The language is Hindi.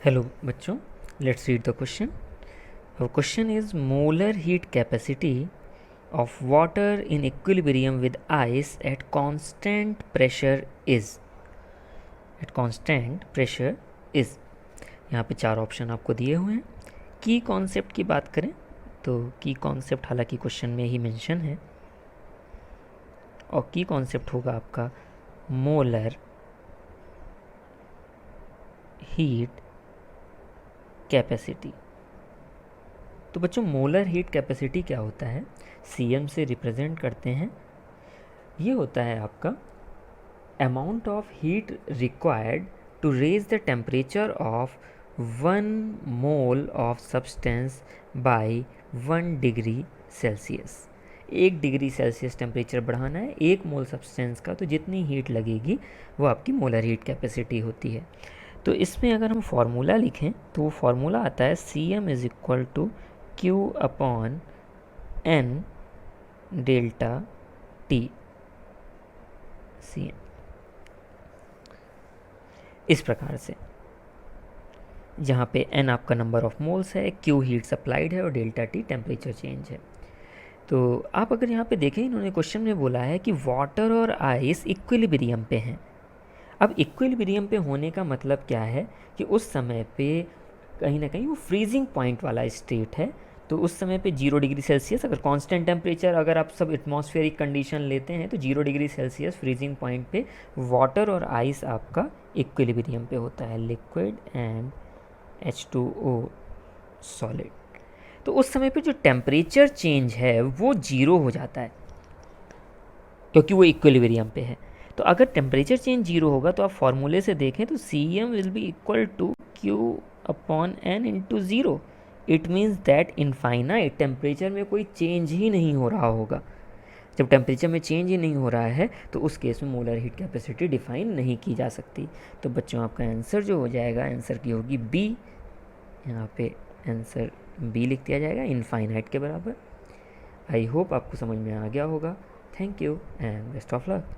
Hello बच्चों, let's read the question. Our question is molar heat capacity of water in equilibrium with ice at constant pressure is. At constant pressure is. यहाँ पे 4 ऑप्शन आपको दिए हुए हैं. की कॉन्सेप्ट की बात करें तो की कॉन्सेप्ट हालांकि क्वेश्चन में ही मेंशन है और की कॉन्सेप्ट होगा आपका मोलर हीट कैपेसिटी. तो बच्चों मोलर हीट कैपेसिटी क्या होता है, सीएम से रिप्रेजेंट करते हैं. ये होता है आपका amount of heat required to raise the temperature of 1 mole of substance by 1 degree Celsius. 1 degree Celsius temperature बढ़ाना है 1 मोल सब्सटेंस का, तो जितनी हीट लगेगी वो आपकी मोलर हीट कैपेसिटी होती है. तो इसमें अगर हम फार्मूला लिखें तो वो फार्मूला आता है Cm is equal to Q upon N delta T. Cm इस प्रकार से, जहाँ पे n आपका नंबर ऑफ मोल्स है, q हीट सप्लाइड है और डेल्टा टी टेम्परेचर चेंज है. तो आप अगर यहाँ पे देखें, इन्होंने क्वेश्चन में बोला है कि वाटर और आइस इक्विलिब्रियम पे हैं. अब इक्विलिब्रियम पे होने का मतलब क्या है कि उस समय पे कहीं ना कहीं वो फ्रीजिंग पॉइंट वाला स्टेट है. तो उस समय पे 0 डिग्री सेल्सियस अगर कांस्टेंट टेम्परेचर अगर आप सब एटमॉस्फेरिक कंडीशन लेते हैं तो 0 डिग्री सेल्सियस फ्रीजिंग पॉइंट पे वाटर और आइस आपका इक्विलिब्रियम पे होता है, लिक्विड एंड H2O सॉलिड. तो उस समय पे जो टेम्परेचर चेंज है वो 0 हो जाता है क्योंकि वो इक्विलिब्रियम पे है. तो अगर टेम्परेचर चेंज 0 होगा तो आप फॉर्मूले से देखें तो Cm will be equal to Q upon N into 0. It means that infinite temperature में कोई चेंज ही नहीं हो रहा होगा. जब टेम्परेचर में चेंज ही नहीं हो रहा है तो उस केस में मोलर हीट कैपेसिटी डिफाइन नहीं की जा सकती. तो बच्चों आपका आंसर जो हो जाएगा, आंसर की होगी बी. यहाँ पे आंसर बी लिख दिया जाएगा, इनफाइनाइट के बराबर. आई होप आपको समझ में आ गया होगा. Thank you and best of luck.